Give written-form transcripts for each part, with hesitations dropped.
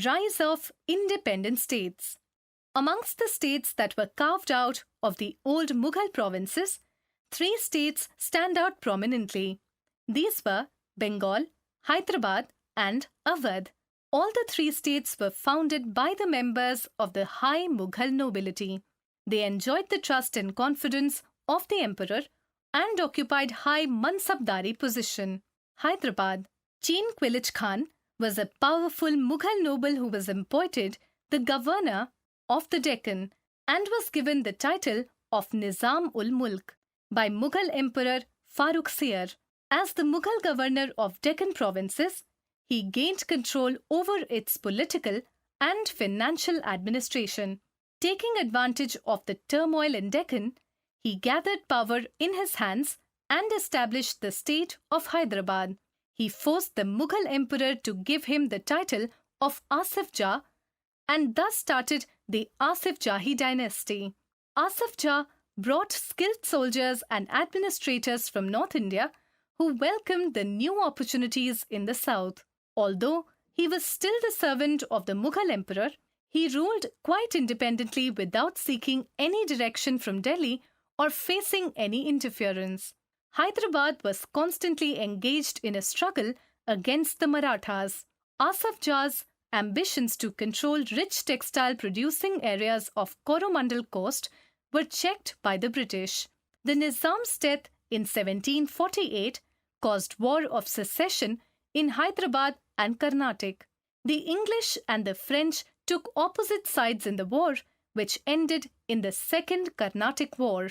Rise of independent states. Amongst the states that were carved out of the old Mughal provinces, three states stand out prominently. These were Bengal, Hyderabad, and Awadh. All the three states were founded by the members of the high Mughal nobility. They enjoyed the trust and confidence of the emperor and occupied high mansabdari position. Hyderabad. Chin Quilij Khan was a powerful Mughal noble who was appointed the governor of the Deccan and was given the title of Nizam-ul-Mulk by Mughal Emperor Farrukhsiyar. As the Mughal governor of Deccan provinces, he gained control over its political and financial administration. Taking advantage of the turmoil in Deccan, he gathered power in his hands and established the state of Hyderabad. He forced the Mughal emperor to give him the title of Asif Jah and thus started the Asif Jahi dynasty. Asif Jah brought skilled soldiers and administrators from North India who welcomed the new opportunities in the south. Although he was still the servant of the Mughal emperor, he ruled quite independently without seeking any direction from Delhi or facing any interference. Hyderabad was constantly engaged in a struggle against the Marathas. Asif Jah's ambitions to control rich textile producing areas of Coromandel coast were checked by the British. The Nizam's death in 1748 caused war of secession in Hyderabad and Carnatic. The English and the French took opposite sides in the war, which ended in the Second Carnatic War.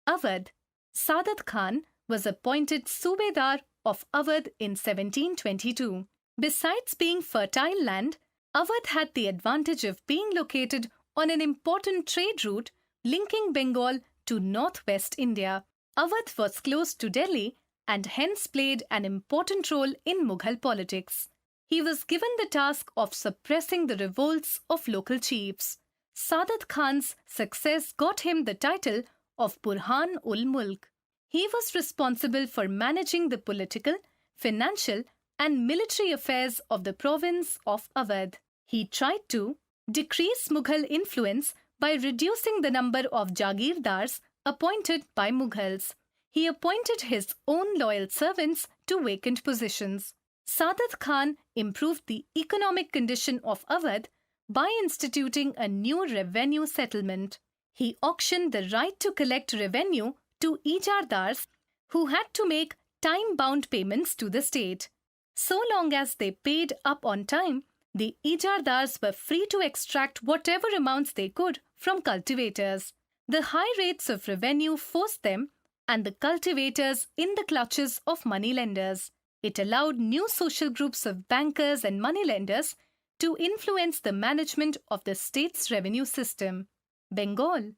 Awadh. Saadat Khan was appointed Subedar of Awadh in 1722. Besides being fertile land, Awadh had the advantage of being located on an important trade route linking Bengal to northwest India. Awadh was close to Delhi and hence played an important role in Mughal politics. He was given the task of suppressing the revolts of local chiefs. Saadat Khan's success got him the title of Burhan-ul-Mulk. He was responsible for managing the political, financial, and military affairs of the province of Awadh. He tried to decrease Mughal influence by reducing the number of Jagirdars appointed by Mughals. He appointed his own loyal servants to vacant positions. Saadat Khan improved the economic condition of Awadh by instituting a new revenue settlement. He auctioned the right to collect revenue to Ijardars who had to make time-bound payments to the state. So long as they paid up on time, the Ijardars were free to extract whatever amounts they could from cultivators. The high rates of revenue forced them and the cultivators in the clutches of moneylenders. It allowed new social groups of bankers and moneylenders to influence the management of the state's revenue system. Bengal.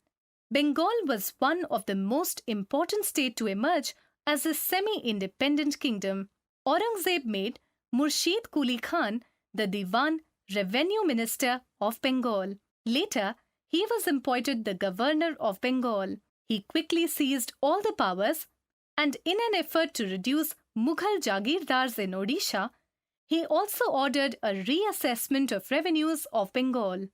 Bengal was one of the most important states to emerge as a semi-independent kingdom. Aurangzeb made Murshid Quli Khan the Diwan revenue minister of Bengal. Later, he was appointed the governor of Bengal. He quickly seized all the powers and in an effort to reduce Mughal Jagirdars in Odisha, he also ordered a reassessment of revenues of Bengal.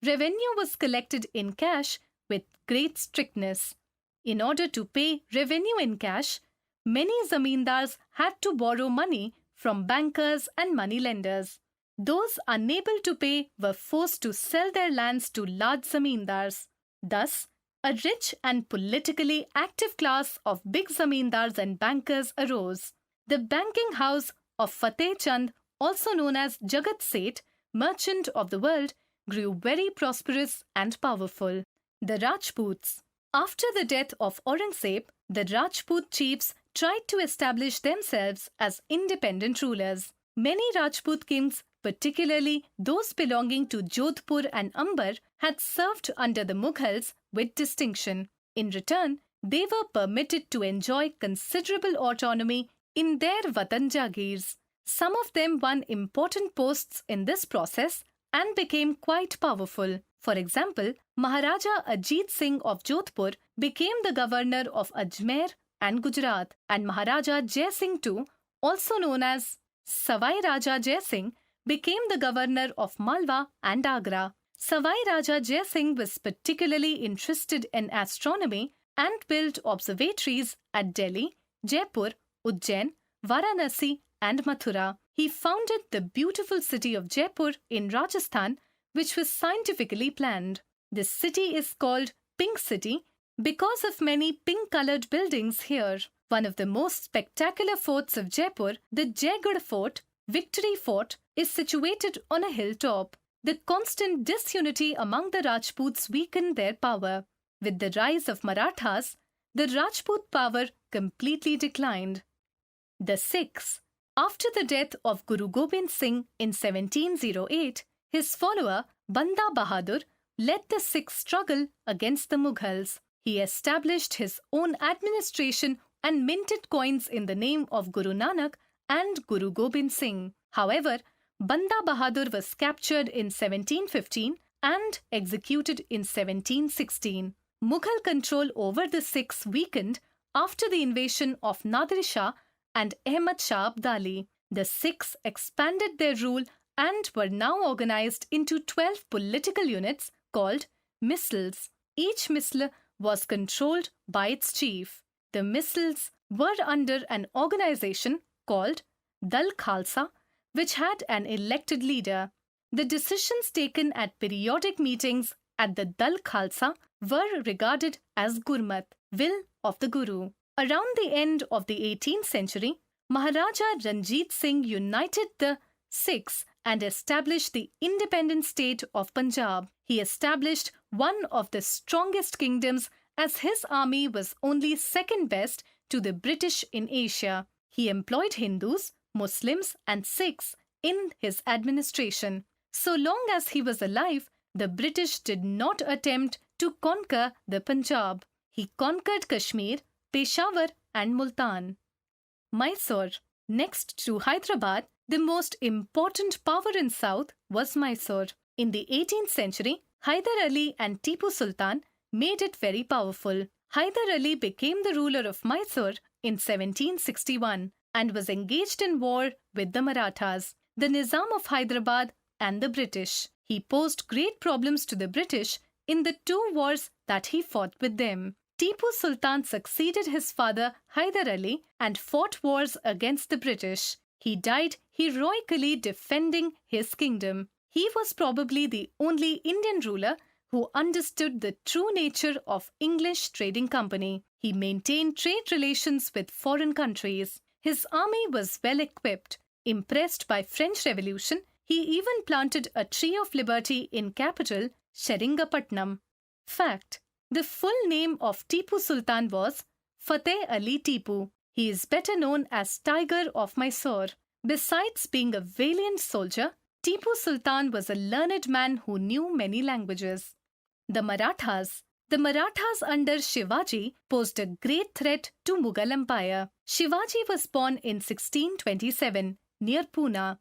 Revenue was collected in cash with great strictness. In order to pay revenue in cash, many zamindars had to borrow money from bankers and moneylenders. Those unable to pay were forced to sell their lands to large zamindars. Thus, a rich and politically active class of big zamindars and bankers arose. The banking house of Fateh Chand, also known as Jagat Seth, merchant of the world, grew very prosperous and powerful. The Rajputs. After the death of Aurangzeb, the Rajput chiefs tried to establish themselves as independent rulers. Many Rajput kings, particularly those belonging to Jodhpur and Amber, had served under the Mughals with distinction. In return, they were permitted to enjoy considerable autonomy in their Watan Jagirs. Some of them won important posts in this process and became quite powerful. For example, Maharaja Ajit Singh of Jodhpur became the governor of Ajmer and Gujarat, and Maharaja Jai Singh II, also known as Savai Raja Jai Singh, became the governor of Malwa and Agra. Savai Raja Jai Singh was particularly interested in astronomy and built observatories at Delhi, Jaipur, Ujjain, Varanasi, and Mathura. He founded the beautiful city of Jaipur in Rajasthan, which was scientifically planned. This city is called Pink City because of many pink-colored buildings here. One of the most spectacular forts of Jaipur, the Jaigarh Fort, Victory Fort, is situated on a hilltop. The constant disunity among the Rajputs weakened their power. With the rise of Marathas, the Rajput power completely declined. The Sikhs. After the death of Guru Gobind Singh in 1708, his follower Banda Bahadur led the Sikh struggle against the Mughals. He established his own administration and minted coins in the name of Guru Nanak and Guru Gobind Singh. However, Banda Bahadur was captured in 1715 and executed in 1716. Mughal control over the Sikhs weakened after the invasion of Nadir Shah and Ahmad Shah Abdali. The Sikhs expanded their rule and were now organized into 12 political units called misls. Each misl was controlled by its chief. The misls were under an organization called Dal Khalsa, which had an elected leader. The decisions taken at periodic meetings at the Dal Khalsa were regarded as Gurmat, will of the Guru. Around the end of the 18th century, Maharaja Ranjit Singh united the Sikhs and established the independent state of Punjab. He established one of the strongest kingdoms as his army was only second best to the British in Asia. He employed Hindus, Muslims, and Sikhs in his administration. So long as he was alive, the British did not attempt to conquer the Punjab. He conquered Kashmir, Peshawar, and Multan. Mysore. Next to Hyderabad, the most important power in South was Mysore. In the 18th century, Hyder Ali and Tipu Sultan made it very powerful. Hyder Ali became the ruler of Mysore in 1761 and was engaged in war with the Marathas, the Nizam of Hyderabad, and the British. He posed great problems to the British in the two wars that he fought with them. Tipu Sultan succeeded his father Hyder Ali and fought wars against the British. He died heroically defending his kingdom. He was probably the only Indian ruler who understood the true nature of English trading company. He maintained trade relations with foreign countries. His army was well equipped. Impressed by French Revolution, he even planted a tree of liberty in capital Seringamapatnam. Fact: the full name of Tipu Sultan was Fateh Ali Tipu. He is better known as Tiger of Mysore. Besides being a valiant soldier, Tipu Sultan was a learned man who knew many languages. The Marathas. The Marathas under Shivaji posed a great threat to Mughal Empire. Shivaji was born in 1627 near Pune.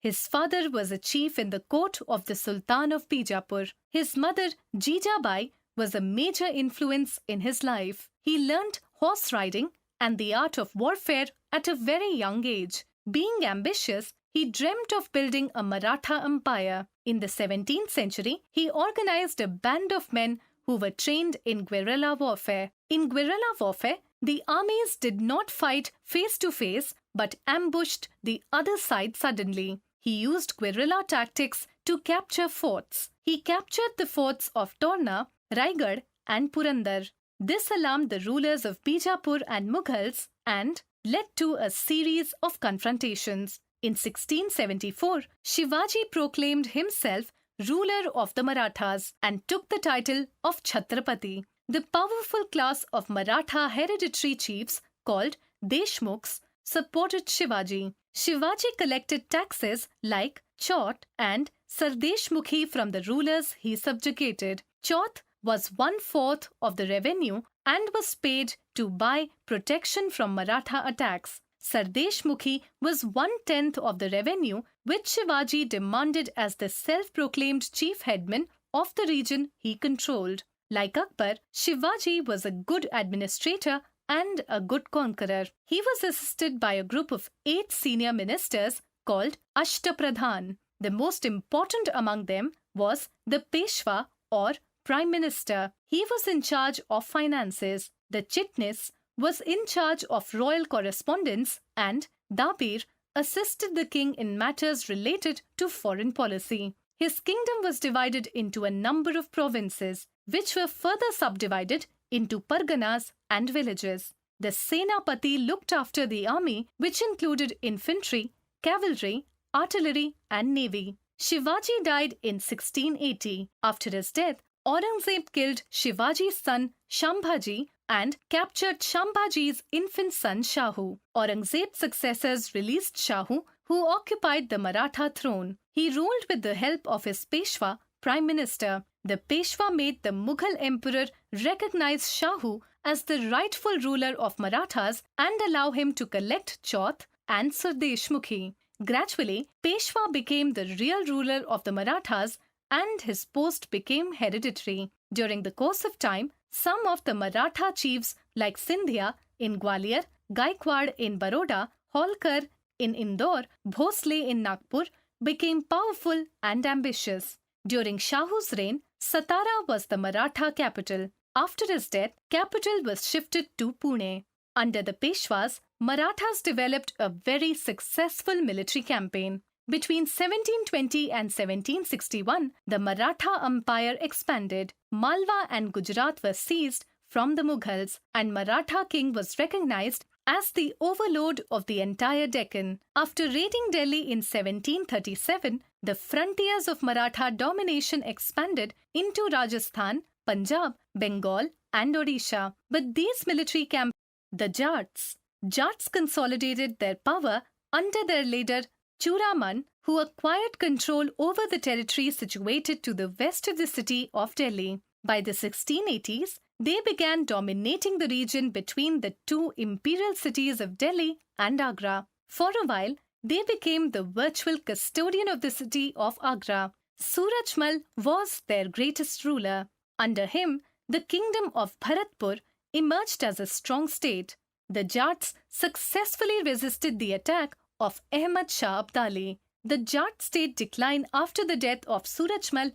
His father was a chief in the court of the Sultan of Bijapur. His mother, Jijabai, was a major influence in his life. He learnt horse riding and the art of warfare at a very young age. Being ambitious, he dreamt of building a Maratha empire. In the 17th century, he organized a band of men who were trained in guerrilla warfare. In guerrilla warfare, the armies did not fight face to face but ambushed the other side suddenly. He used guerrilla tactics to capture forts. He captured the forts of Torna, Raigad, and Purandar. This alarmed the rulers of Bijapur and Mughals and led to a series of confrontations. In 1674, Shivaji proclaimed himself ruler of the Marathas and took the title of Chhatrapati. The powerful class of Maratha hereditary chiefs called Deshmukhs supported Shivaji. Shivaji collected taxes like Chaut and Sardeshmukhi from the rulers he subjugated. Chaut was 1/4 of the revenue and was paid to buy protection from Maratha attacks. Sardeshmukhi was 1/10 of the revenue which Shivaji demanded as the self-proclaimed chief headman of the region he controlled. Like Akbar, Shivaji was a good administrator and a good conqueror. He was assisted by a group of 8 senior ministers called Ashtapradhan. The most important among them was the Peshwa or Prime Minister. He was in charge of finances. The Chitnis was in charge of royal correspondence, and Dabir assisted the king in matters related to foreign policy. His kingdom was divided into a number of provinces, which were further subdivided into parganas and villages. The Senapati looked after the army, which included infantry, cavalry, artillery, and navy. Shivaji died in 1680. After his death, Aurangzeb killed Shivaji's son Shambhaji and captured Shambhaji's infant son Shahu. Aurangzeb's successors released Shahu, who occupied the Maratha throne. He ruled with the help of his Peshwa, Prime Minister. The Peshwa made the Mughal emperor recognize Shahu as the rightful ruler of Marathas and allow him to collect Chauth and Sardeshmukhi. Gradually, Peshwa became the real ruler of the Marathas and his post became hereditary. During the course of time, some of the Maratha chiefs like Sindhia in Gwalior, Gaikwad in Baroda, Holkar in Indore, Bhosle in Nagpur became powerful and ambitious. During Shahu's reign, Satara was the Maratha capital. After his death, capital was shifted to Pune. Under the Peshwas, Marathas developed a very successful military campaign. Between 1720 and 1761, the Maratha Empire expanded. Malwa and Gujarat were seized from the Mughals, and Maratha king was recognized as the overlord of the entire Deccan. After raiding Delhi in 1737, the frontiers of Maratha domination expanded into Rajasthan, Punjab, Bengal, and Odisha. But these military campaigns, the Jats consolidated their power under their leader Churaman, who acquired control over the territory situated to the west of the city of Delhi. By the 1680s, they began dominating the region between the two imperial cities of Delhi and Agra. For a while, they became the virtual custodian of the city of Agra. Surajmal was their greatest ruler. Under him, the kingdom of Bharatpur emerged as a strong state. The Jats successfully resisted the attack of Ahmad Shah Abdali. The Jat state declined after the death of Surajmal